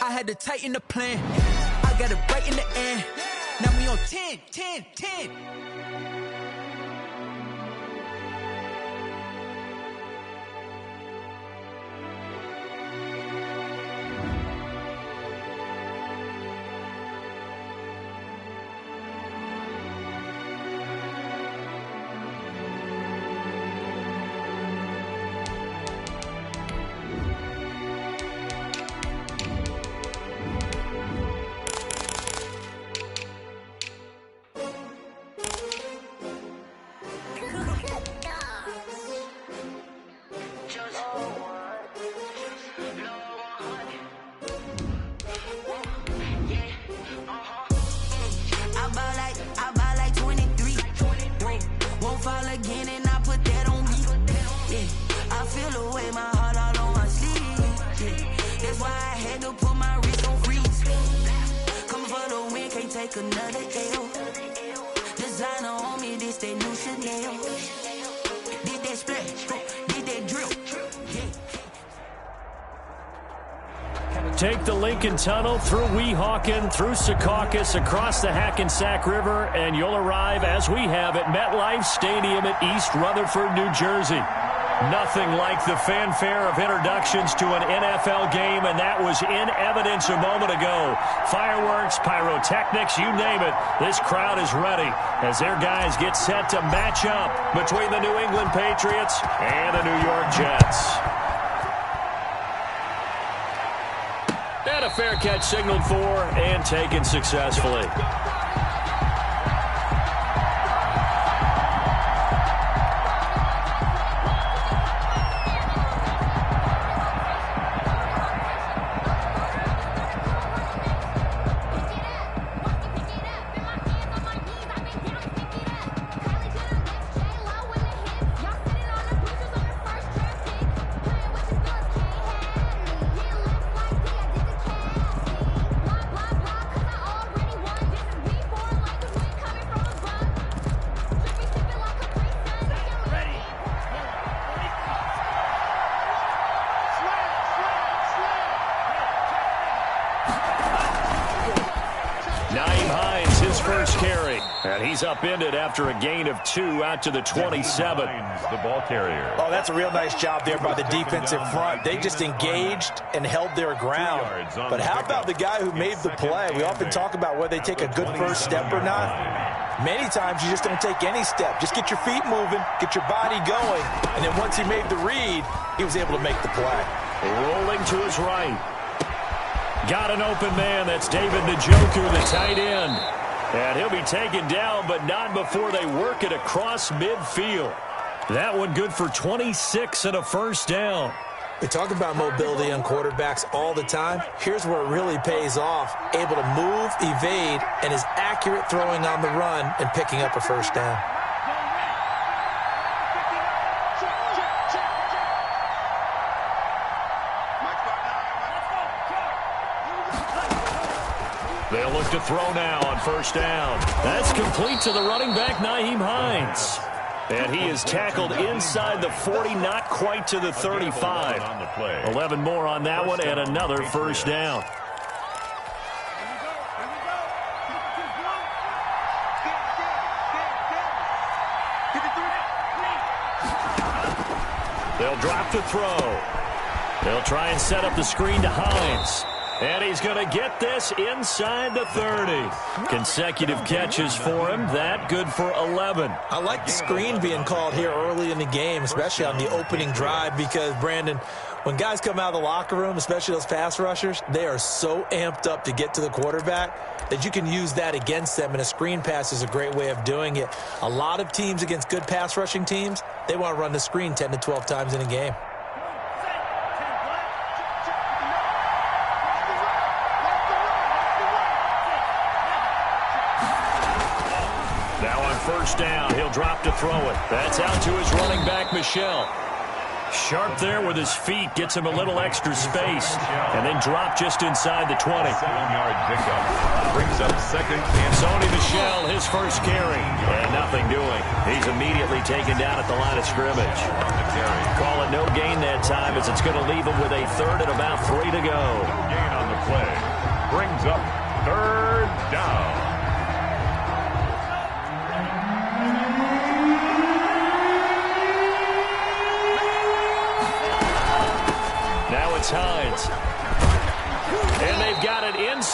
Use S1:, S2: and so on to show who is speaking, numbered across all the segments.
S1: I had to tighten the plan. I got it right in the end. Now we on 10, 10, 10.
S2: Another L. Designer on me, this they new Chanel. Did that splash, did that drill.
S3: Take the Lincoln Tunnel through Weehawken, through Secaucus, across the Hackensack River, and you'll arrive, as we have, at MetLife Stadium at East Rutherford, New Jersey. Nothing like the fanfare of introductions to an NFL game, and that was in evidence a moment ago. Fireworks, pyrotechnics, you name it. This crowd is ready as their guys get set to match up between the New England Patriots and the New York Jets. And a fair catch signaled for and taken successfully. He's upended after a gain of 2 out to the 27.
S4: The ball carrier.
S5: Oh, that's a real nice job there by the defensive front. They just engaged and held their ground. But how about the guy who made the play? We often talk about whether they take a good first step or not. Many times you just don't take any step. Just get your feet moving, get your body going, and then once he made the read, he was able to make the play.
S3: Rolling to his right. Got an open man. That's David Njoku, the tight end. And he'll be taken down, but not before they work it across midfield. That one good for 26 and a first down.
S5: We talk about mobility on quarterbacks all the time. Here's where it really pays off. Able to move, evade, and is accurate throwing on the run and picking up a first down.
S3: They'll look to throw now on first down. That's complete to the running back, Nyheim Hines. And he is tackled inside the 40, not quite to the 35. 11 more on that one, and another first down. They'll drop the throw. They'll try and set up the screen to Hines. And he's going to get this inside the 30. Consecutive catches for him. That good for 11.
S5: I like the screen being called here early in the game, especially on the opening drive, because, Brandon, when guys come out of the locker room, especially those pass rushers, they are so amped up to get to the quarterback that you can use that against them, and a screen pass is a great way of doing it. A lot of teams against good pass rushing teams, they want to run the screen 10 to 12 times in a game.
S3: First down, he'll drop to throw it. That's out to his running back, Michel. Sharp there with his feet, gets him a little extra space, and then drop just inside the 20.
S4: 7-yard pickup. Brings up second and
S3: Sony Michel, his first carry, and nothing doing. He's immediately taken down at the line of scrimmage. Call it no gain that time, as it's going to leave him with a third and about 3 to go.
S4: No gain on the play.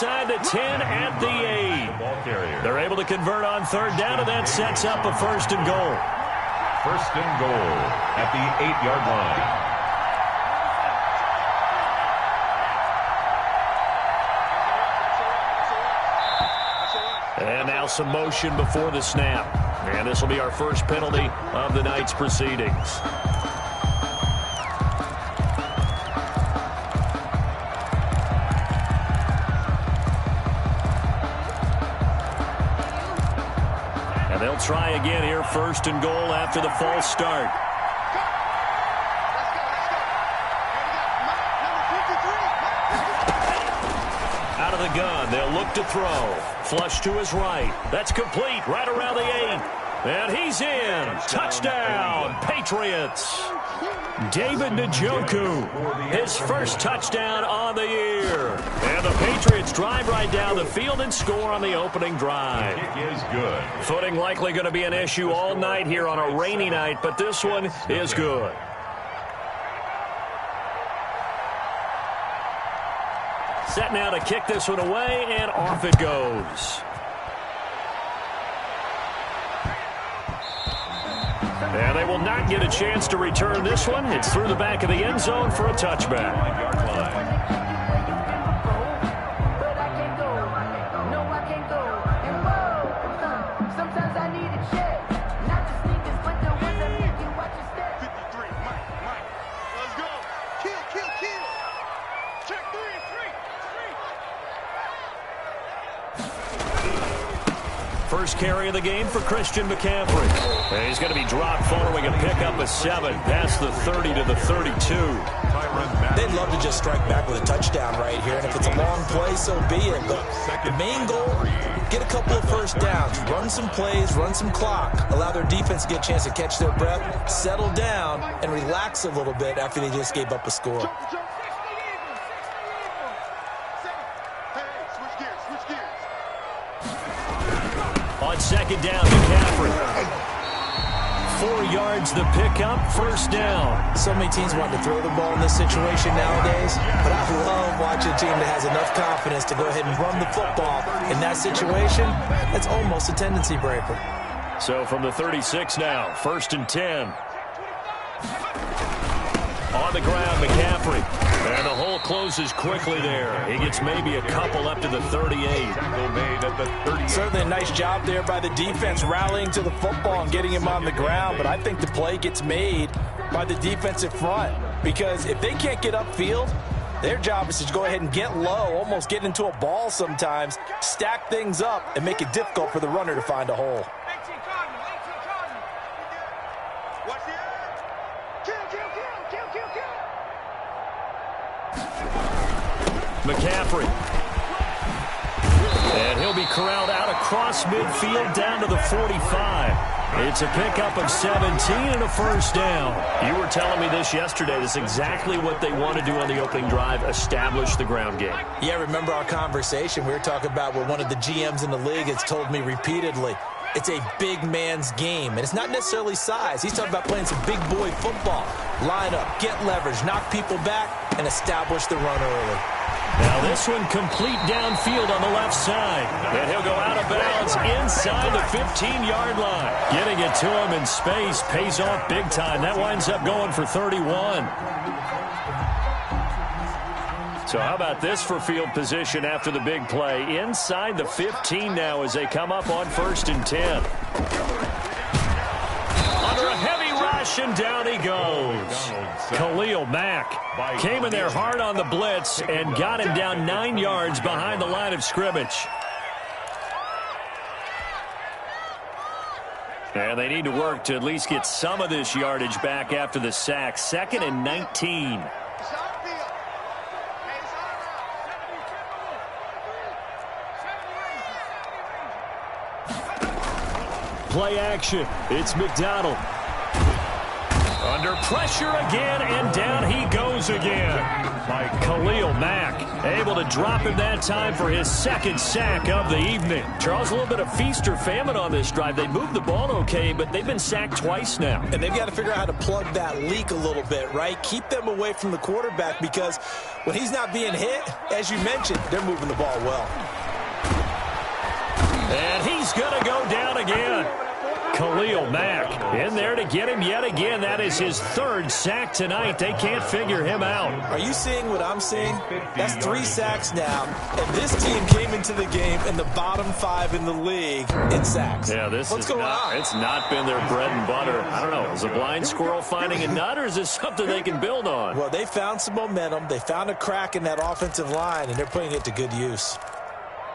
S3: inside the 10 at the 8.
S4: Ball carrier.
S3: They're able to convert on third down, and that sets up a first and goal.
S4: First and goal at the 8-yard line.
S3: And now some motion before the snap. And this will be our first penalty of the night's proceedings. And they'll try again here, first and goal after the false start. Out of the gun, they'll look to throw. Flush to his right. That's complete, right around the 8. And he's in. Touchdown, Patriots. David Njoku, his first touchdown on the year. And the Patriots drive right down the field and score on the opening drive.
S4: Kick is good.
S3: Footing likely going to be an issue all night here on a rainy night, but this one is good. Set now to kick this one away, and off it goes. And they will not get a chance to return this one. It's through the back of the end zone for a touchback.
S4: 9-yard line.
S3: First carry of the game for Christian McCaffrey. And he's going to be dropped following a pickup of 7 past the 30 to the 32.
S5: They'd love to just strike back with a touchdown right here, and if it's a long play, so be it. But the main goal, get a couple of first downs, run some plays, run some clock, allow their defense to get a chance to catch their breath, settle down, and relax a little bit after they just gave up a score.
S3: On second down, McCaffrey. 4 yards the pickup, first down.
S5: So many teams want to throw the ball in this situation nowadays, but I love watching a team that has enough confidence to go ahead and run the football. In that situation, it's almost a tendency breaker.
S3: So from the 36 now, first and 10. On the ground, McCaffrey. And the hole closes quickly there. He gets maybe a couple up to the 38.
S5: Certainly a nice job there by the defense rallying to the football and getting him on the ground. But I think the play gets made by the defensive front. Because if they can't get upfield, their job is to go ahead and get low, almost get into a ball sometimes, stack things up, and make it difficult for the runner to find a hole.
S3: McCaffrey. And he'll be corralled out across midfield down to the 45. It's a pickup of 17 and a first down. You were telling me this yesterday. This is exactly what they want to do on the opening drive, establish the ground game.
S5: Yeah, remember our conversation. We were talking about what one of the GMs in the league has told me repeatedly. It's a big man's game, and it's not necessarily size. He's talking about playing some big boy football. Line up, get leverage, knock people back, and establish the run early.
S3: Now this one complete downfield on the left side. And he'll go out of bounds inside the 15-yard line. Getting it to him in space pays off big time. That winds up going for 31. So how about this for field position after the big play? Inside the 15 now as they come up on first and 10. Under a heavy rush, and down he goes. Khalil Mack came in there hard on the blitz and got him down 9 yards behind the line of scrimmage. And they need to work to at least get some of this yardage back after the sack. 2nd and 19. Play action. It's McDonald. Under pressure again, and down he goes again. Khalil Mack able to drop him that time for his second sack of the evening. Charles, a little bit of feast or famine on this drive. They moved the ball okay, but they've been sacked twice now.
S5: And they've got to figure out how to plug that leak a little bit, right? Keep them away from the quarterback because when he's not being hit, as you mentioned, they're moving the ball well.
S3: And he's going to go down again. Khalil Mack in there to get him yet again. That is his third sack tonight. They can't figure him out.
S5: Are you seeing what I'm seeing? That's 3 sacks now. And this team came into the game in the bottom 5 in the league in sacks.
S3: Yeah, what's going on? It's not been their bread and butter. I don't know. Is a blind squirrel finding a nut, or is this something they can build on?
S5: Well, they found some momentum. They found a crack in that offensive line, and they're putting it to good use.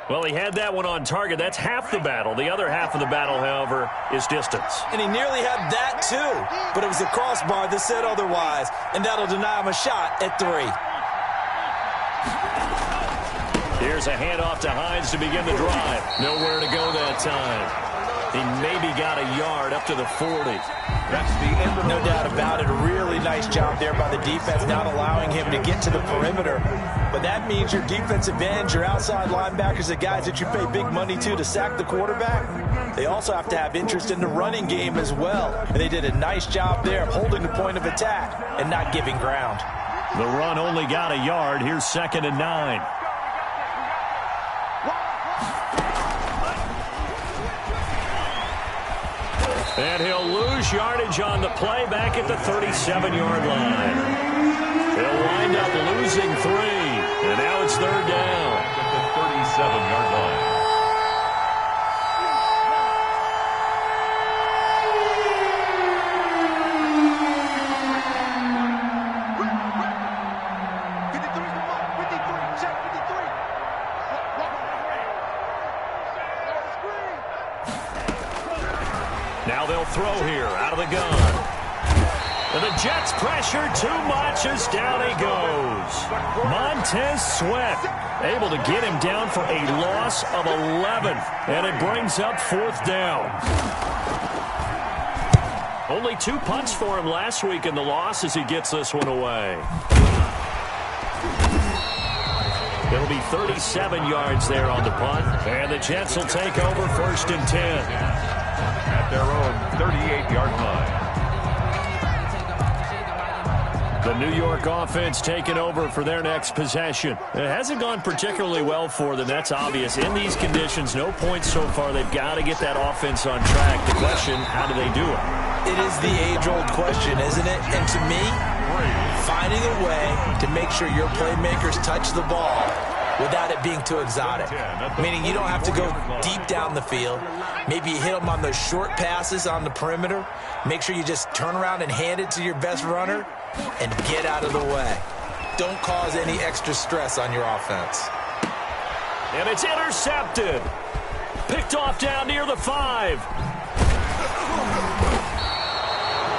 S3: Well, he had that one on target. That's half the battle. The other half of the battle, however, is distance.
S5: And he nearly had that, too. But it was the crossbar that said otherwise. And that'll deny him a shot at 3.
S3: Here's a handoff to Hines to begin the drive. Nowhere to go that time. He maybe got a yard up to the 40.
S4: That's the end of
S5: No doubt about it. A really nice job there by the defense, not allowing him to get to the perimeter. But that means your defensive ends, your outside linebackers, the guys that you pay big money to sack the quarterback, they also have to have interest in the running game as well. And they did a nice job there of holding the point of attack and not giving ground.
S3: The run only got a yard. Here's 2nd and 9. And he'll lose yardage on the play back at the 37-yard line. He'll wind up losing 3. And now it's 3rd down.
S4: At the 37-yard line.
S3: Now they'll throw here out of the gun. And the Jets pressure too much as down he goes. Montez Sweat able to get him down for a loss of 11. And it brings up 4th down. Only 2 punts for him last week in the loss as he gets this one away. It'll be 37 yards there on the punt. And the Jets will take over 1st and 10.
S4: At their own 38-yard line.
S3: The New York offense taking over for their next possession. It hasn't gone particularly well for them. That's obvious. In these conditions, no points so far. They've got to get that offense on track. The question, how do they do it?
S5: It is the age-old question, isn't it? And to me, finding a way to make sure your playmakers touch the ball without it being too exotic. Meaning you don't have to go deep down the field. Maybe you hit them on those short passes on the perimeter. Make sure you just turn around and hand it to your best runner and get out of the way. Don't cause any extra stress on your offense.
S3: And it's intercepted. Picked off down near the 5.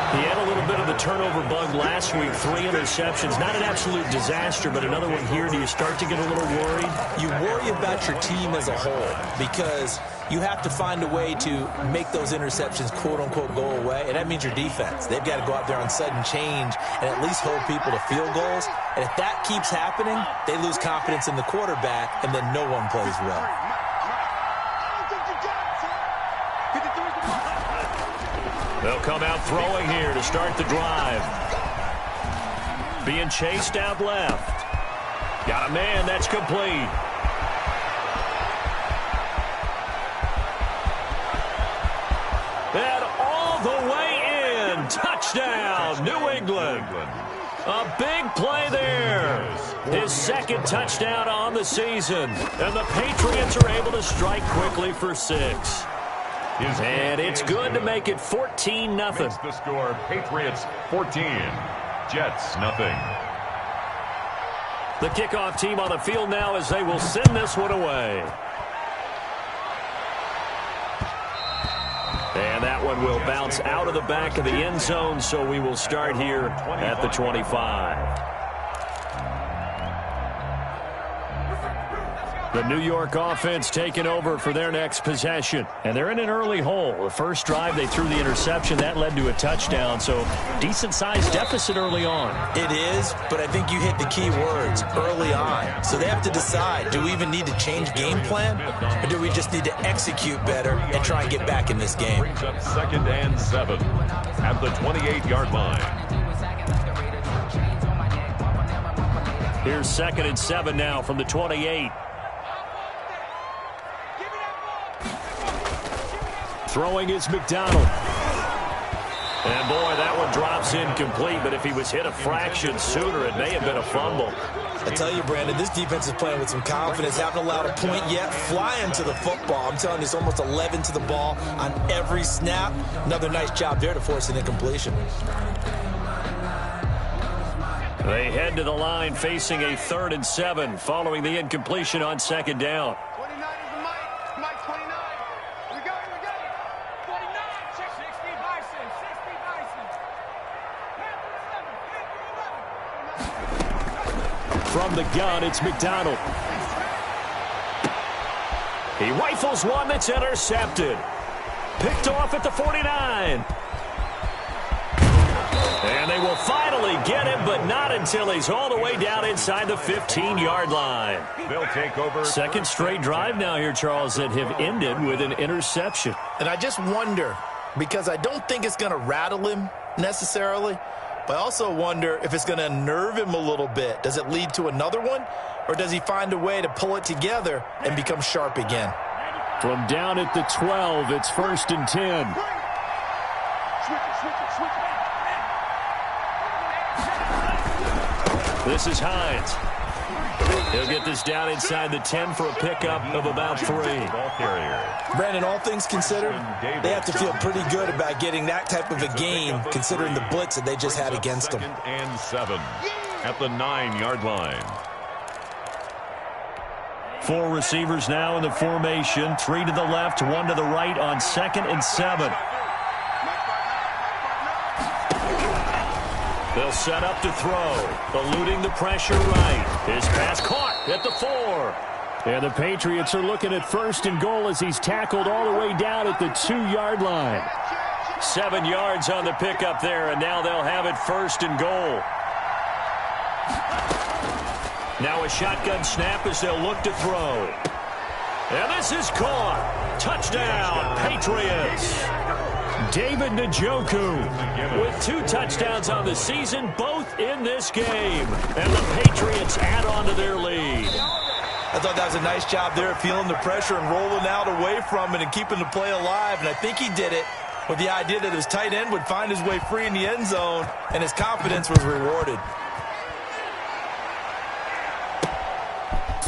S3: He had a little bit of the turnover bug last week. 3 interceptions. Not an absolute disaster, but another one here. Do you start to get a little worried?
S5: You worry about your team as a whole because you have to find a way to make those interceptions, quote-unquote, go away. And that means your defense. They've got to go out there on sudden change and at least hold people to field goals. And if that keeps happening, they lose confidence in the quarterback, and then no one plays well.
S3: They'll come out throwing here to start the drive. Being chased out left. Got a man. That's complete. And all the way in. Touchdown, New England. A big play there. His 2nd touchdown on the season. And the Patriots are able to strike quickly for 6. And it's good to make it 14-0.
S4: Makes the score Patriots 14, Jets nothing.
S3: The kickoff team on the field now as they will send this one away. And that one will bounce out of the back of the end zone, so we will start here at the 25. The New York offense taking over for their next possession. And they're in an early hole. The first drive, they threw the interception. That led to a touchdown. So decent-sized deficit early on.
S5: It is, but I think you hit the key words, early on. So they have to decide, do we even need to change game plan? Or do we just need to execute better and try and get back in this game?
S4: Brings up 2nd and 7 at the 28-yard line.
S3: Here's 2nd and 7 now from the 28. Throwing is McDonald. And, boy, that one drops incomplete. But if he was hit a fraction sooner, it may have been a fumble.
S5: I tell you, Brandon, this defense is playing with some confidence. Haven't allowed a point yet. Flying to the football. I'm telling you, it's almost 11 to the ball on every snap. Another nice job there to force an incompletion.
S3: They head to the line facing a 3rd and 7 following the incompletion on 2nd down.
S6: 29 is the Mike. Mike 29. Here we go. 29. 60 Bison. 60 Bison.
S3: From the gun, it's McDonald. He rifles one that's intercepted. Picked off at the 49. And they will finally get him, but not until he's all the way down inside the 15-yard line.
S4: They'll take over.
S3: Second straight drive now here, Charles, that have ended with an interception.
S7: And I just wonder, because I don't think it's going to rattle him necessarily, but I also wonder if it's going to unnerve him a little bit. Does it lead to another one, or does he find a way to pull it together and become sharp again?
S3: From down at the 12, it's 1st and 10. This is Hines. He'll get this down inside the 10 for a pickup of about 3.
S5: Brandon, all things considered, they have to feel pretty good about getting that type of a game, considering the blitz that they just had against them.
S4: 2nd and 7 at the 9-yard line.
S3: 4 receivers now in the formation. 3 to the left, 1 to the right on 2nd and 7. They'll set up to throw, eluding the pressure right. His pass caught at the 4. And the Patriots are looking at 1st and goal as he's tackled all the way down at the 2-yard line. 7 yards on the pickup there, and now they'll have it 1st and goal. Now a shotgun snap as they'll look to throw. And this is caught. Touchdown, Patriots. David Njoku with 2 touchdowns on the season, both in this game. And the Patriots add on to their lead.
S5: I thought that was a nice job there, feeling the pressure and rolling out away from it and keeping the play alive. And I think he did it with the idea that his tight end would find his way free in the end zone, and his confidence was rewarded.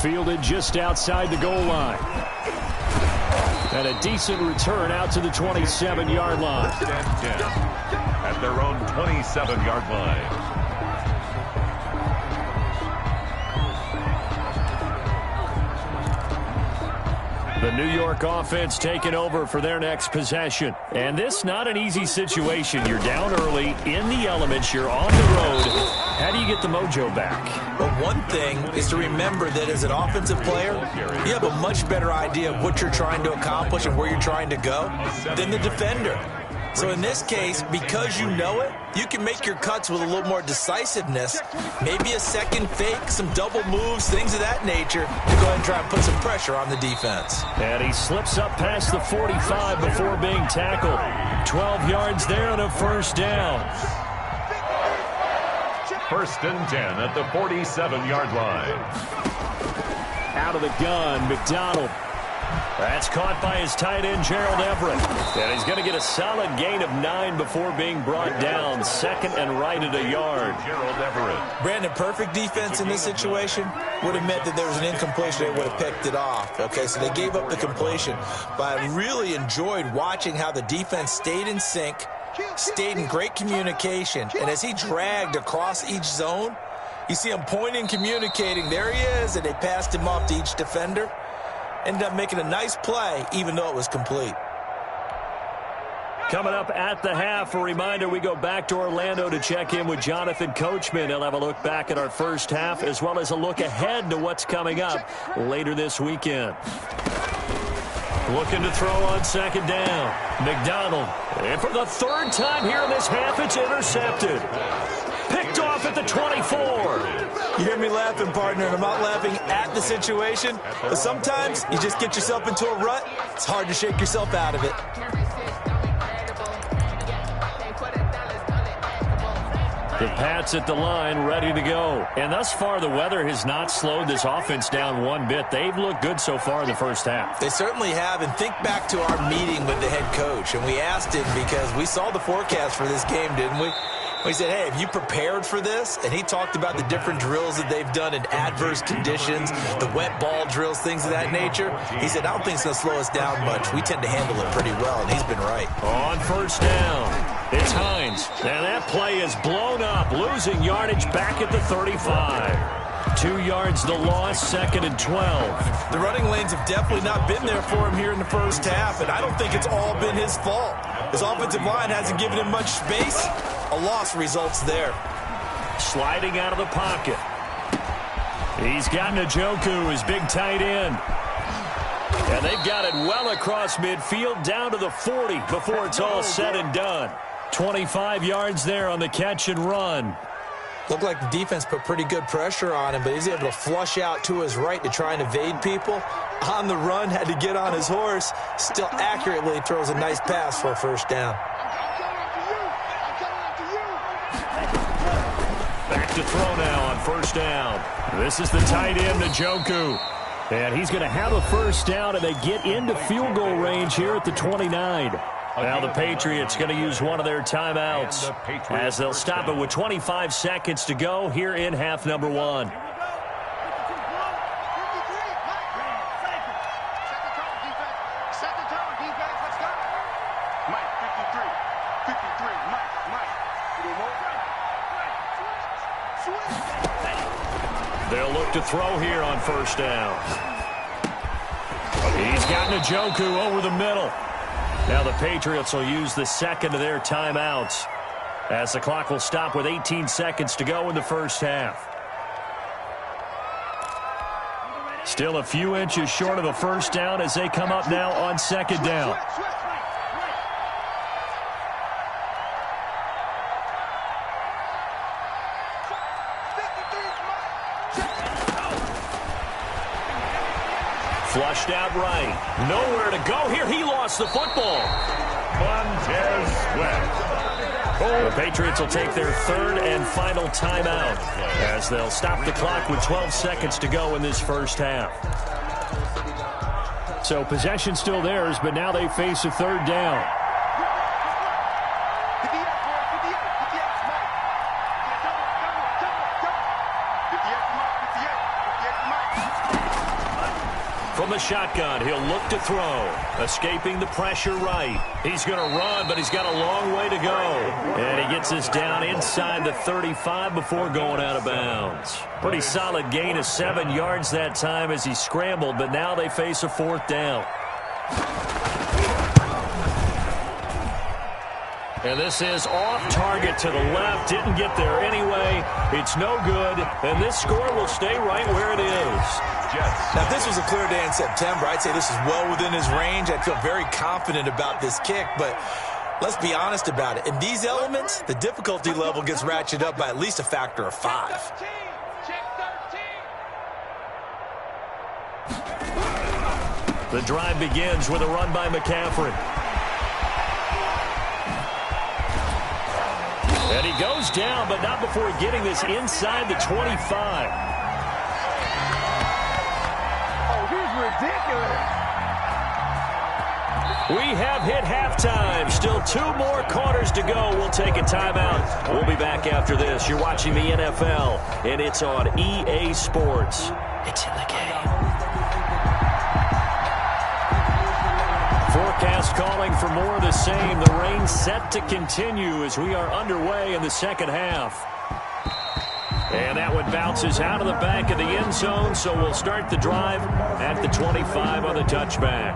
S3: Fielded just outside the goal line. And a decent return out to the 27-yard line.
S4: 10 at their own 27-yard line.
S3: The New York offense taking over for their next possession. And this not an easy situation. You're down early, in the elements, you're on the road. How do you get the mojo back?
S5: Well, one thing is to remember that as an offensive player, you have a much better idea of what you're trying to accomplish and where you're trying to go than the defender. So in this case, because you know it, you can make your cuts with a little more decisiveness, maybe a second fake, some double moves, things of that nature, to go ahead and try and put some pressure on the defense.
S3: And he slips up past the 45 before being tackled. 12 yards there and a 1st down.
S4: 1st and 10 at the 47-yard line.
S3: Out of the gun, McDonald. That's caught by his tight end, Gerald Everett. And he's going to get a solid gain of 9 before being brought down. 2nd and right at a yard.
S4: Gerald Everett.
S5: Brandon, perfect defense in this situation would have meant that there was an incompletion. They would have picked it off. Okay, so they gave up the completion. But I really enjoyed watching how the defense stayed in sync, stayed in great communication. And as he dragged across each zone, you see him pointing, communicating. There he is, and they passed him off to each defender. Ended up making a nice play, even though it was complete.
S3: Coming up at the half, a reminder, we go back to Orlando to check in with Jonathan Coachman. He'll have a look back at our first half as well as a look ahead to what's coming up later this weekend. Looking to throw on second down. McDonald. And for the third time here in this half, it's intercepted. Picked off at the 24.
S5: You hear me laughing, partner, and I'm not laughing at the situation. But sometimes you just get yourself into a rut. It's hard to shake yourself out of it.
S3: The Pats at the line, ready to go. And thus far, the weather has not slowed this offense down one bit. They've looked good so far in the first half.
S5: They certainly have. And think back to our meeting with the head coach. And we asked him because we saw the forecast for this game, didn't we? We said, hey, have you prepared for this? And he talked about the different drills that they've done in adverse conditions, the wet ball drills, things of that nature. He said, I don't think it's going to slow us down much. We tend to handle it pretty well, and he's been right.
S3: On first down, it's Hines. And that play is blown up, losing yardage back at the 35. 2 yards the loss, 2nd and 12.
S5: The running lanes have definitely not been there for him here in the first half, and I don't think it's all been his fault. His offensive line hasn't given him much space. A loss results there.
S3: Sliding out of the pocket. He's got Njoku, his big tight end. And they've got it well across midfield, down to the 40 before it's all said and done. 25 yards there on the catch and run.
S5: Looked like the defense put pretty good pressure on him, but he's able to flush out to his right to try and evade people. On the run, had to get on his horse. Still accurately throws a nice pass for a first down.
S3: Back to throw now on first down. This is the tight end, Njoku. And he's going to have a first down, and they get into field goal range here at the 29. Now the Patriots going to use one of their timeouts as they'll stop it with 25 seconds to go here in half number 1. They'll look to throw here on first down. He's got Njoku over the middle. Now the Patriots will use the second of their timeouts as the clock will stop with 18 seconds to go in the first half. Still a few inches short of a first down as they come up now on second down. Flushed out right. Nowhere to go here. He lost the football.
S4: Montez Sweat.
S3: The Patriots will take their third and final timeout as they'll stop the clock with 12 seconds to go in this first half. So possession still theirs, but now they face a third down. From the shotgun, he'll look to throw. Escaping the pressure right. He's going to run, but he's got a long way to go. And he gets this down inside the 35 before going out of bounds. Pretty solid gain of 7 yards that time as he scrambled, but now they face a fourth down. And this is off target to the left. Didn't get there anyway. It's no good. And this score will stay right where it is.
S5: Now, if this was a clear day in September, I'd say this is well within his range. I'd feel very confident about this kick, but let's be honest about it. In these elements, the difficulty level gets ratcheted up by at least a factor of 5.
S3: The drive begins with a run by McCaffrey. And he goes down, but not before getting this inside the 25.
S6: Ridiculous.
S3: We have hit halftime. Still 2 more quarters to go. We'll take a timeout. We'll be back after this. You're watching the NFL, and it's on EA Sports. It's in the game. Forecast calling for more of the same. The rain set to continue as we are underway in the second half. And that one bounces out of the back of the end zone, so we'll start the drive at the 25 on the touchback.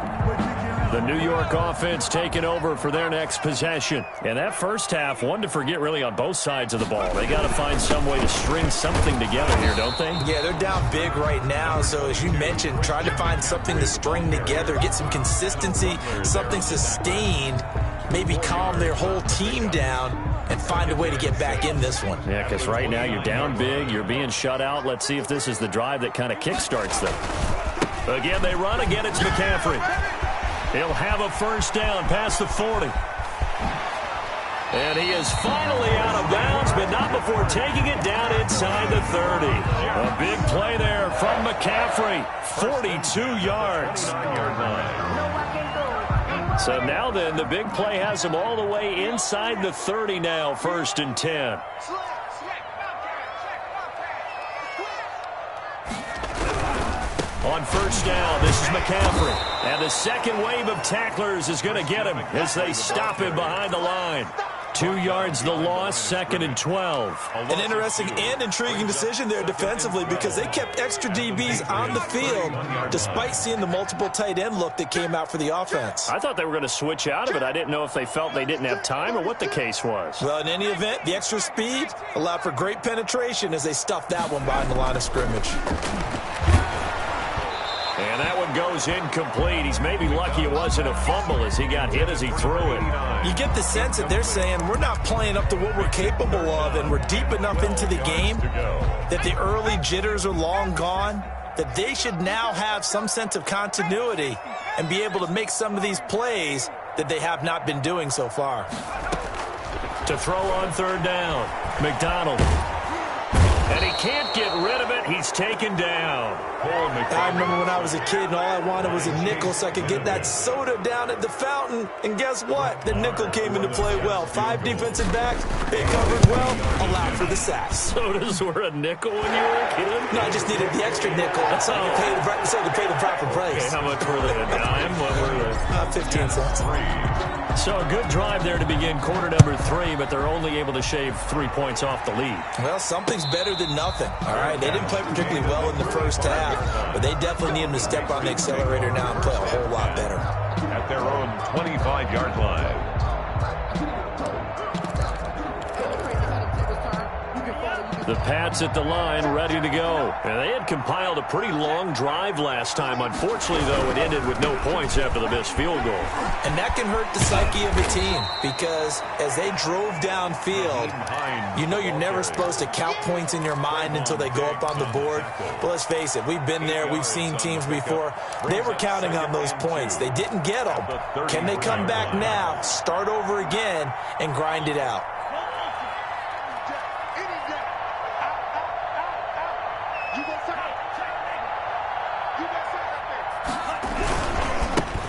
S3: The New York offense taking over for their next possession. And that first half, one to forget really on both sides of the ball. They got to find some way to string something together here, don't they?
S5: Yeah, they're down big right now. So as you mentioned, trying to find something to string together, get some consistency, something sustained, maybe calm their whole team down and find a way to get back in this one.
S3: Yeah, because right now you're down big, you're being shut out. Let's see if this is the drive that kind of kickstarts them. Again, they run. Again, it's McCaffrey. He'll have a first down past the 40. And he is finally out of bounds, but not before taking it down inside the 30. A big play there from McCaffrey. 42 yards. So now then, the big play has him all the way inside the 30 now, 1st and 10. On first down, this is McCaffrey. And the second wave of tacklers is going to get him as they stop him behind the line. 2 yards the loss, 2nd and 12.
S5: An interesting and intriguing decision there defensively because they kept extra DBs on the field despite seeing the multiple tight end look that came out for the offense.
S3: I thought they were going to switch out of it. I didn't know if they felt they didn't have time or what the case was.
S5: Well, in any event, the extra speed allowed for great penetration as they stuffed that one behind the line of scrimmage.
S3: And that one goes incomplete. He's maybe lucky it wasn't a fumble as he got hit as he threw it.
S5: You get the sense that they're saying we're not playing up to what we're capable of, and we're deep enough into the game that the early jitters are long gone, that they should now have some sense of continuity and be able to make some of these plays that they have not been doing so far.
S3: To throw on third down, McDonald. And he can't get rid of it. He's taken down.
S5: I remember when I was a kid and all I wanted was a nickel so I could get that soda down at the fountain. And guess what? The nickel came into play well. 5 defensive backs, they covered well, allowed for the sacks.
S3: Sodas were a nickel when you were a kid?
S5: No, I just needed the extra nickel so I could pay the proper price.
S3: Okay, how much were they? A dime? What were they?
S5: 15 cents.
S3: So a good drive there to begin quarter number 3, but they're only able to shave 3 points off the lead.
S5: Well, something's better than nothing. All right, they didn't play particularly well in the first half, but they definitely need them to step on the accelerator now and play a whole lot better.
S4: At their own 25-yard line.
S3: The Pats at the line, ready to go. And they had compiled a pretty long drive last time. Unfortunately, though, it ended with no points after the missed field goal.
S5: And that can hurt the psyche of a team because as they drove downfield, you know you're never supposed to count points in your mind until they go up on the board. But let's face it, we've been there. We've seen teams before. They were counting on those points. They didn't get them. Can they come back now, start over again, and grind it out?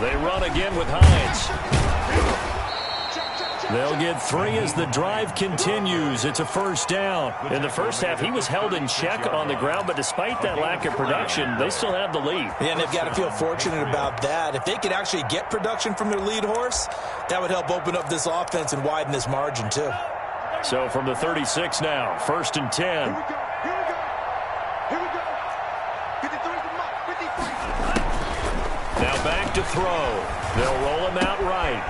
S3: They run again with Hines. They'll get 3 as the drive continues. It's a first down. In the first half, he was held in check on the ground, but despite that lack of production, they still have the lead.
S5: Yeah, and they've got to feel fortunate about that. If they could actually get production from their lead horse, that would help open up this offense and widen this margin, too.
S3: So from the 36 now, 1st and 10. Now back to throw. They'll roll him out right.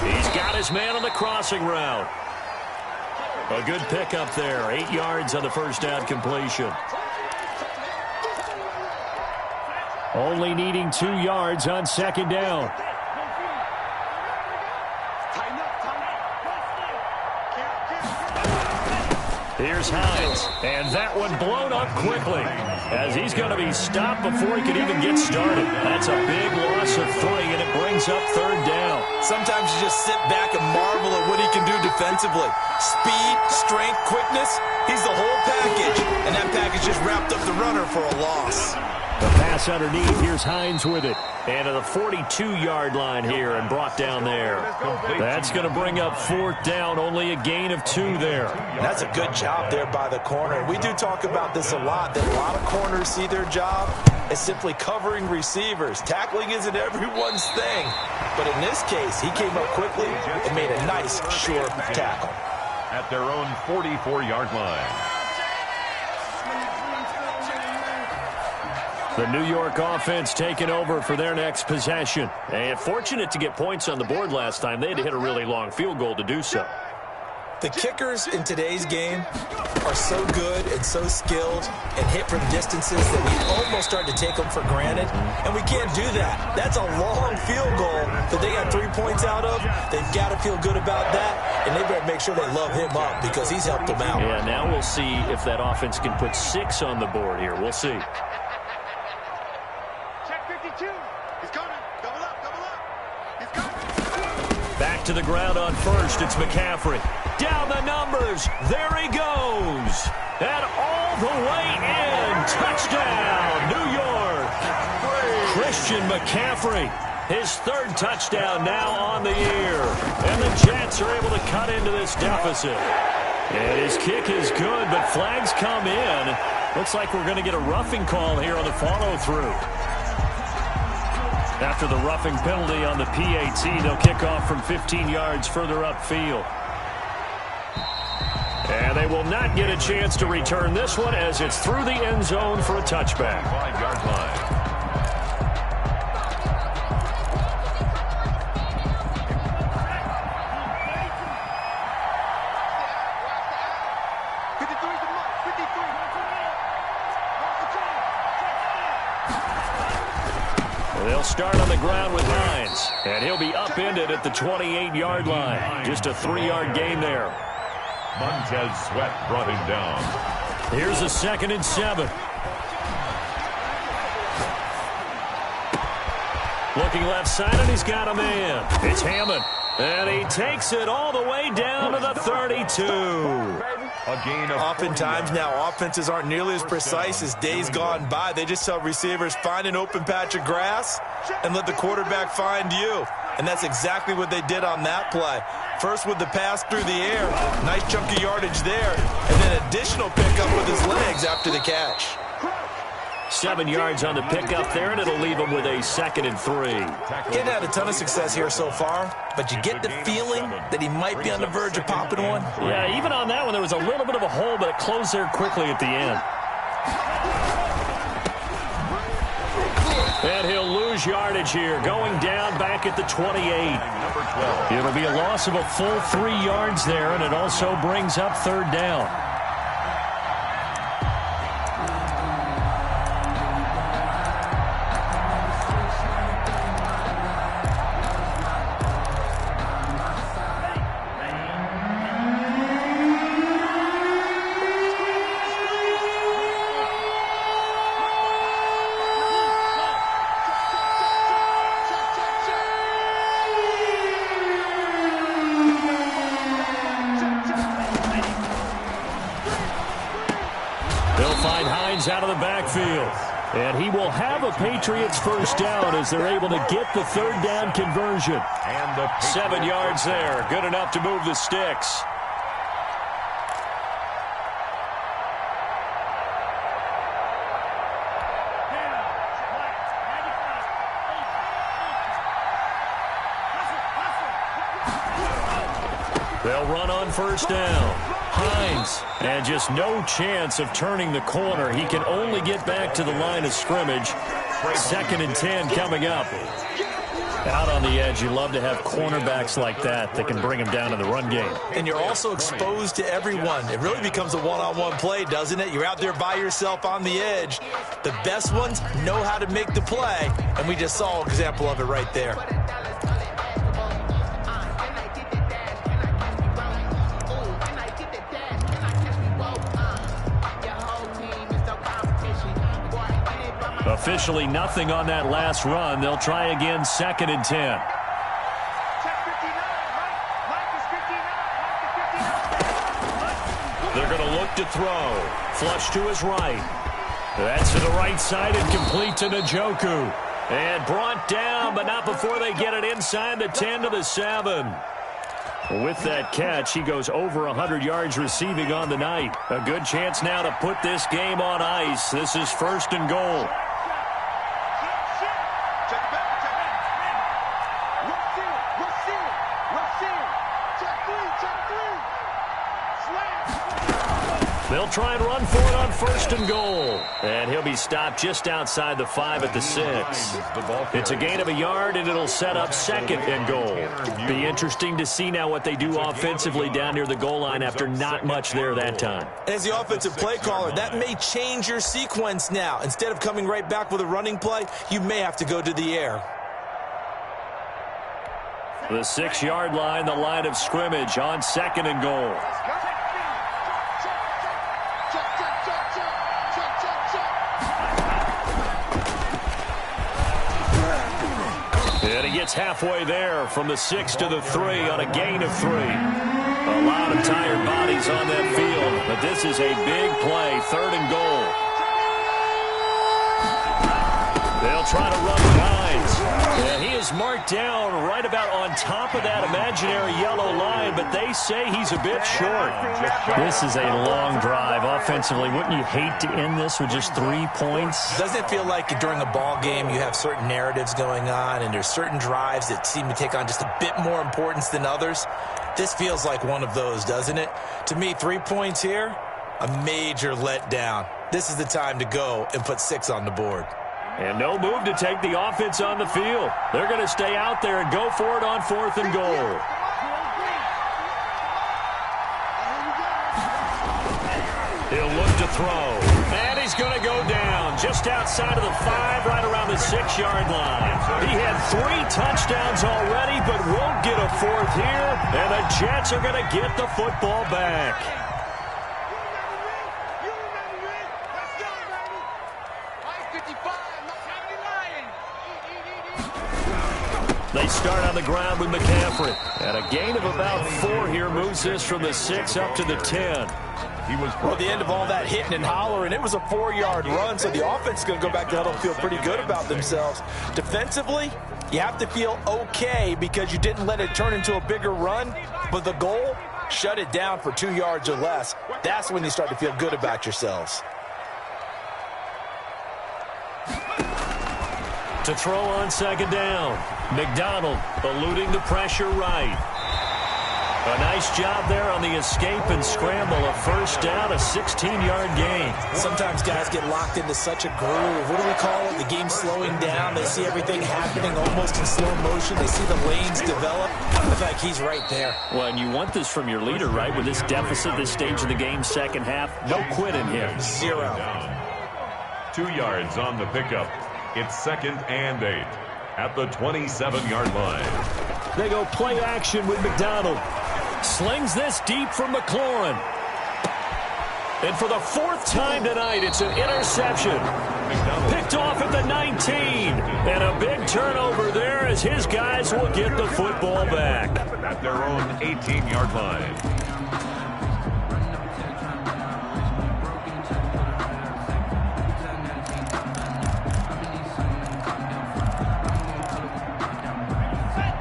S3: He's got his man on the crossing route. A good pickup there. 8 yards on the first down completion. Only needing 2 yards on second down. Here's Hines, and that one blown up quickly as he's going to be stopped before he can even get started. That's a big loss of 3, and it brings up third down.
S5: Sometimes you just sit back and marvel at what he can do defensively. Speed, strength, quickness, he's the whole package, and that package just wrapped up the runner for a loss.
S3: The pass underneath, here's Hines with it. And to the 42-yard line here and brought down there. That's going to bring up 4th down, only a gain of 2 there.
S5: That's a good job there by the corner. We do talk about this a lot, that a lot of corners see their job as simply covering receivers. Tackling isn't everyone's thing. But in this case, he came up quickly and made a nice, sure tackle.
S4: At their own 44-yard line.
S3: The New York offense taking over for their next possession. And fortunate to get points on the board last time. They had to hit a really long field goal to do so.
S5: The kickers in today's game are so good and so skilled and hit from distances that we almost start to take them for granted, and we can't do that. That's a long field goal that they got 3 points out of. They've got to feel good about that, and they better make sure they love him up because he's helped them out.
S3: Yeah, now we'll see if that offense can put 6 on the board here. We'll see.
S6: Check 52. He's coming. Double up, double up. He's coming.
S3: Back to the ground on first. It's McCaffrey. Down the numbers. There he goes. And all the way in. Touchdown, New York. Christian McCaffrey. His 3rd touchdown now on the year. And the Jets are able to cut into this deficit. And his kick is good, but flags come in. Looks like we're going to get a roughing call here on the follow-through. After the roughing penalty on the PAT, they'll kick off from 15 yards further upfield. And they will not get a chance to return this one as it's through the end zone for a touchback.
S4: 5-yard line.
S3: They'll start on the ground with Hines, and he'll be upended at the 28-yard line. Just a 3-yard gain there.
S4: Montez Sweat brought him down.
S3: Here's a 2nd and 7. Looking left side, and he's got a man. It's Hammond, and he takes it all the way down to the 32.
S4: A gain of
S7: Oftentimes now, offenses aren't nearly as precise as days gone by. They just tell receivers, find an open patch of grass and let the quarterback find you. And that's exactly what they did on that play. First with the pass through the air, nice chunk of yardage there, and then additional pickup with his legs after the catch.
S3: 7 yards on the pickup there, and it'll leave him with a 2nd and 3.
S5: Getting had a ton of success here so far, but you get the feeling that he might be on the verge of popping one.
S3: Yeah, even on that one, there was a little bit of a hole, but it closed there quickly at the end. And he'll lose yardage here, going down back at the 28. It'll be a loss of a full 3 yards there, and it also brings up 3rd down. Out of the backfield. And he will have a Patriots 1st down as they're able to get the 3rd down conversion.
S4: And
S3: 7 yards there. Good enough to move the sticks. They'll run on 1st down. Hines, and just no chance of turning the corner. He can only get back to the line of scrimmage. 2nd and 10 coming up. Out on the edge, you love to have cornerbacks like that can bring him down in the run game.
S5: And you're also exposed to everyone. It really becomes a one-on-one play, doesn't it? You're out there by yourself on the edge. The best ones know how to make the play, and we just saw an example of it right there.
S3: Officially nothing on that last run. They'll try again, 2nd and 10.
S6: Check 59. Mike is 59.
S3: They're going to look to throw. Flush to his right. That's to the right side and complete to Njoku. And brought down, but not before they get it inside the 10 to the 7. With that catch, he goes over 100 yards receiving on the night. A good chance now to put this game on ice. This is 1st and goal. They'll try and run for it on 1st and goal. And he'll be stopped just outside the 5 at the 6. It's a gain of a yard, and it'll set up 2nd and goal. Be interesting to see now what they do offensively down near the goal line after not much there that time.
S5: As the offensive play caller, that may change your sequence now. Instead of coming right back with a running play, you may have to go to the air.
S3: The 6-yard line, the line of scrimmage on 2nd and goal. And he gets halfway there from the 6 to the 3 on a gain of 3. A lot of tired bodies on that field, but this is a big play, 3rd and goal. They'll try to run with Hines. And he is marked down right about on top of that imaginary yellow line, but they say he's a bit short. This is a long drive. Offensively, wouldn't you hate to end this with just 3 points?
S5: Doesn't it feel like during a ball game you have certain narratives going on and there's certain drives that seem to take on just a bit more importance than others? This feels like one of those, doesn't it? To me, 3 points here, a major letdown. This is the time to go and put 6 on the board.
S3: And no move to take the offense on the field. They're going to stay out there and go for it on 4th and goal. He'll look to throw. And he's going to go down just outside of the 5, right around the 6-yard line. He had 3 touchdowns already, but won't get a 4th here. And the Jets are going to get the football back. They start on the ground with McCaffrey. And a gain of about 4 here moves this from the 6 up to the 10.
S5: Well, the end of all that hitting and hollering, it was a 4-yard run, so the offense is going to go back to huddle and feel pretty good about themselves. Defensively, you have to feel okay because you didn't let it turn into a bigger run, but the goal, shut it down for 2 yards or less. That's when you start to feel good about yourselves.
S3: To throw on 2nd down. McDonald eluding the pressure right. A nice job there on the escape and scramble. A 1st down, a 16-yard gain.
S5: Sometimes guys get locked into such a groove. What do we call it? The game's slowing down. They see everything happening almost in slow motion. They see the lanes develop. I feel like he's right there.
S3: Well, and you want this from your leader, right? With this deficit, this stage of the game, 2nd half, no quit in here.
S5: 0.
S4: 2 yards on the pickup. It's 2nd and 8 at the 27-yard line.
S3: They go play action with McDonald. Slings this deep from McLaurin. And for the 4th time tonight, it's an interception. Picked off at the 19. And a big turnover there as his guys will get the football back.
S4: At their own 18-yard line.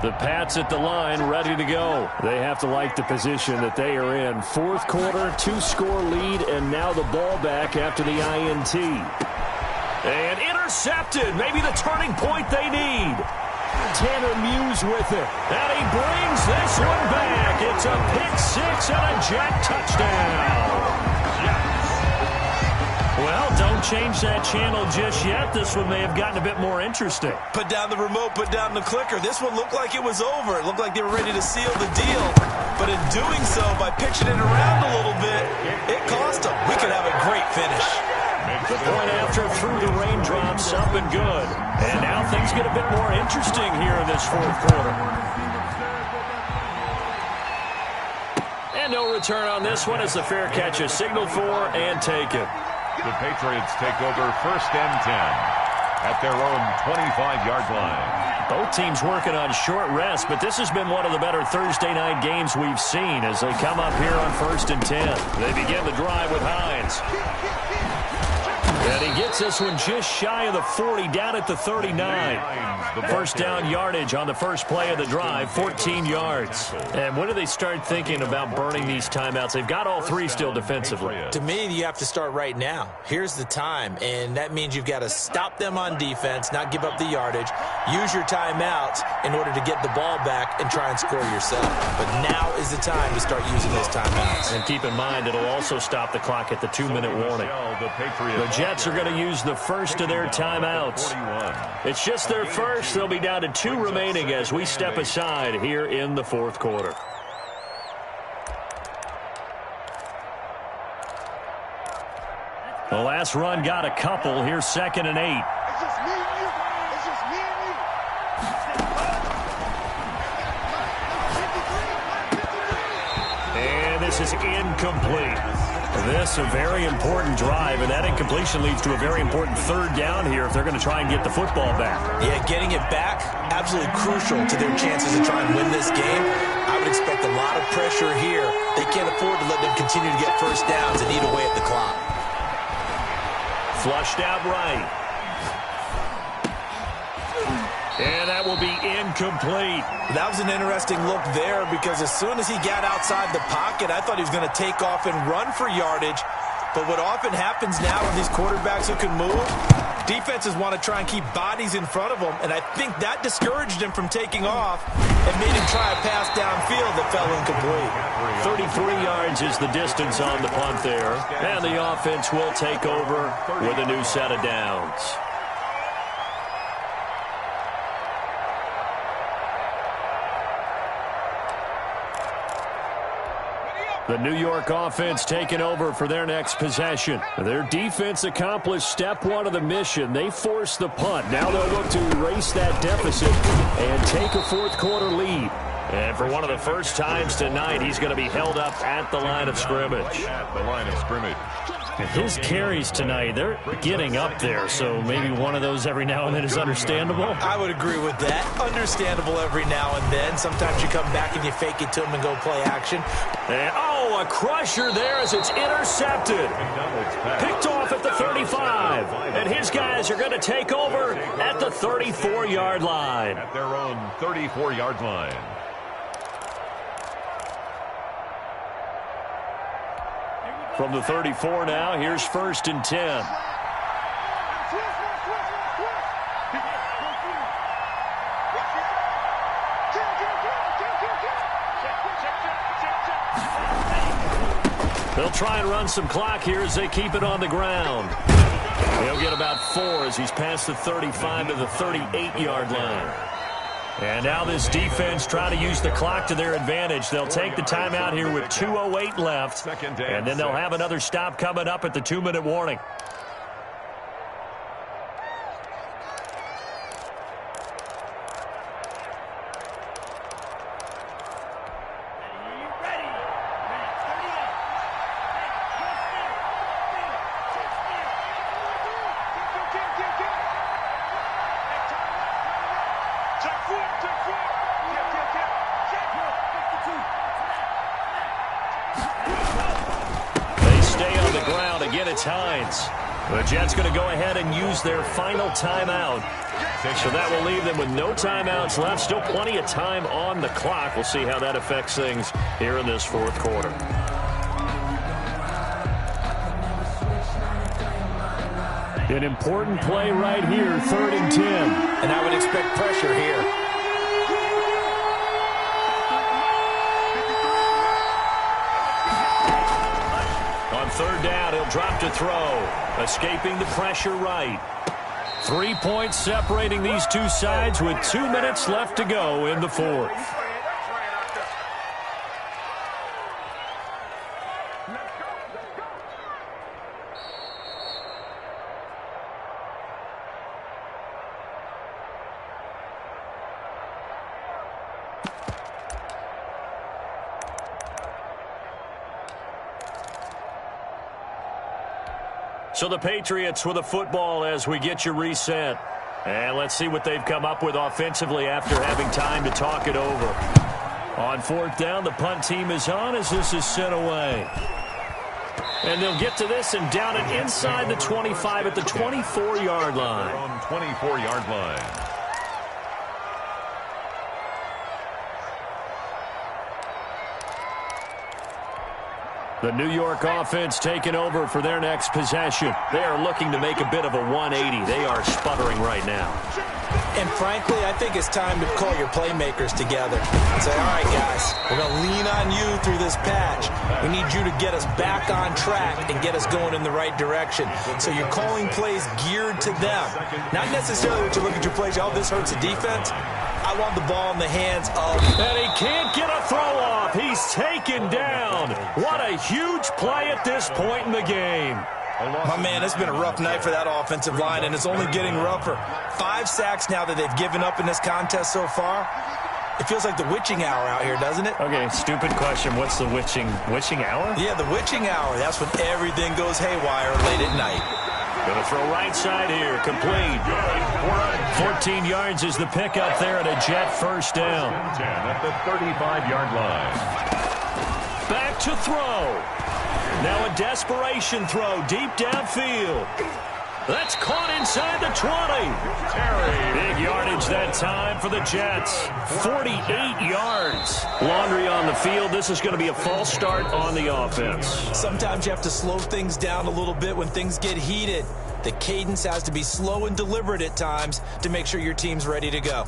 S3: The Pats at the line, ready to go. They have to like the position that they are in. 4th quarter, 2-score lead, and now the ball back after the INT. And intercepted, maybe the turning point they need. Tanner Muse with it, and he brings this one back. It's a pick-6 and a Jet touchdown. Well, don't change that channel just yet. This one may have gotten a bit more interesting.
S5: Put down the remote, put down the clicker. This one looked like it was over. It looked like they were ready to seal the deal. But in doing so, by pitching it around a little bit, it cost them. We could have a great finish.
S3: The point after through the raindrops, up and good. And now things get a bit more interesting here in this 4th quarter. And no return on this one as the fair catch is signaled for and taken.
S4: The Patriots take over 1st and 10 at their own 25-yard line.
S3: Both teams working on short rest, but this has been one of the better Thursday night games we've seen as they come up here on 1st and 10. They begin the drive with Hines. And he gets this one just shy of the 40, down at the 39. First down yardage on the first play of the drive, 14 yards. And when do they start thinking about burning these timeouts? They've got all three still defensively.
S5: To me, you have to start right now. Here's the time, and that means you've got to stop them on defense, not give up the yardage, use your timeouts in order to get the ball back and try and score yourself. But now is the time to start using those timeouts.
S3: And keep in mind, it'll also stop the clock at the 2-minute warning. The Jets are going to use the first of their timeouts. It's just their first. They'll be down to 2 remaining as we step aside here in the fourth quarter. The last run got a couple. Here's 2nd and 8.
S6: It's just me and you. It's just me and you.
S3: And this is incomplete. This a very important drive, and that incompletion leads to a very important 3rd down here if they're going to try and get the football back.
S5: Yeah, getting it back, absolutely crucial to their chances to try and win this game. I would expect a lot of pressure here. They can't afford to let them continue to get first downs and eat away at the clock.
S3: Flushed out right. And that will be incomplete.
S5: That was an interesting look there because as soon as he got outside the pocket, I thought he was going to take off and run for yardage. But what often happens now with these quarterbacks who can move, defenses want to try and keep bodies in front of them, and I think that discouraged him from taking off and made him try a pass downfield that fell incomplete.
S3: 33 yards is the distance on the punt there, and the offense will take over with a new set of downs. The New York offense taking over for their next possession. Their defense accomplished step 1 of the mission. They forced the punt. Now they'll look to erase that deficit and take a fourth quarter lead. And for one of the first times tonight, he's going to be held up at the line of scrimmage.
S4: At the line of scrimmage.
S3: His carries tonight, they're getting up there, so maybe one of those every now and then is understandable.
S5: I would agree with that. Understandable every now and then. Sometimes you come back and you fake it to him and go play action.
S3: And, a crusher there as it's intercepted. Picked off at the 35. And his guys are going to take over at the 34-yard line.
S4: At their own 34-yard line.
S3: From the 34 now, here's 1st and 10. They'll try and run some clock here as they keep it on the ground. He'll get about 4 as he's past the 35 to the 38-yard line. And now this defense trying to use the clock to their advantage. They'll take the timeout here with 2:08 left. And then they'll have another stop coming up at the 2-minute warning. The Jets going to go ahead and use their final timeout. So that will leave them with no timeouts left. Still plenty of time on the clock. We'll see how that affects things here in this fourth quarter. An important play right here, 3rd and 10.
S5: And I would expect pressure here.
S3: On 3rd down, he'll drop to throw. Escaping the pressure right. 3 points separating these two sides with 2 minutes left to go in the fourth. So the Patriots with a football as we get you reset. And let's see what they've come up with offensively after having time to talk it over. On 4th down, the punt team is on as this is sent away. And they'll get to this and down it inside the 25 at the 24-yard line.
S4: On 24-yard line.
S3: The New York offense taking over for their next possession. They are looking to make a bit of a 180. They are sputtering right now.
S5: And frankly, I think it's time to call your playmakers together and say, all right, guys, we're going to lean on you through this patch. We need you to get us back on track and get us going in the right direction. So you're calling plays geared to them. Not necessarily what you look at your plays, oh, this hurts the defense. I want the ball in the hands of...
S3: And he can't get a throw off. He's taken down. What a huge play at this point in the game.
S5: My man, it's been a rough night for that offensive line, and it's only getting rougher. 5 sacks now that they've given up in this contest so far. It feels like the witching hour out here, doesn't it?
S3: Okay, stupid question. What's the witching hour?
S5: Yeah, the witching hour. That's when everything goes haywire late at night.
S3: Gonna throw right side here, complete. 14 yards is the pickup there at a Jet first down.
S4: 10 at the 35-yard line.
S3: Back to throw. Now a desperation throw deep downfield. That's caught inside the 20. Big yardage that time for the Jets. 48 yards. Laundry on the field. This is going to be a false start on the offense.
S5: Sometimes you have to slow things down a little bit when things get heated. The cadence has to be slow and deliberate at times to make sure your team's ready to go.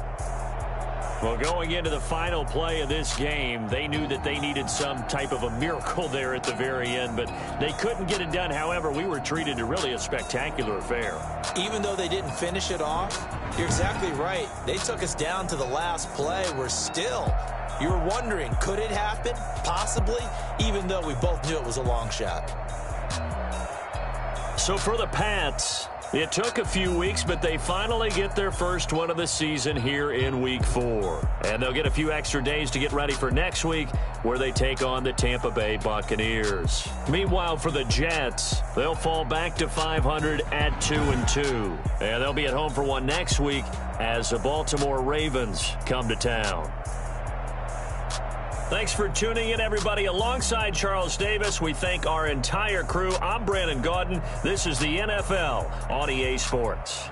S3: Well, going into the final play of this game, they knew that they needed some type of a miracle there at the very end, but they couldn't get it done. However, we were treated to really a spectacular affair.
S5: Even though they didn't finish it off, you're exactly right. They took us down to the last play. We're still, you were wondering, could it happen? Possibly, even though we both knew it was a long shot.
S3: So for the Pats, it took a few weeks, but they finally get their first one of the season here in Week 4. And they'll get a few extra days to get ready for next week, where they take on the Tampa Bay Buccaneers. Meanwhile, for the Jets, they'll fall back to 500 at 2-2. And they'll be at home for one next week as the Baltimore Ravens come to town. Thanks for tuning in, everybody. Alongside Charles Davis, we thank our entire crew. I'm Brandon Gaudin. This is the NFL on EA Sports.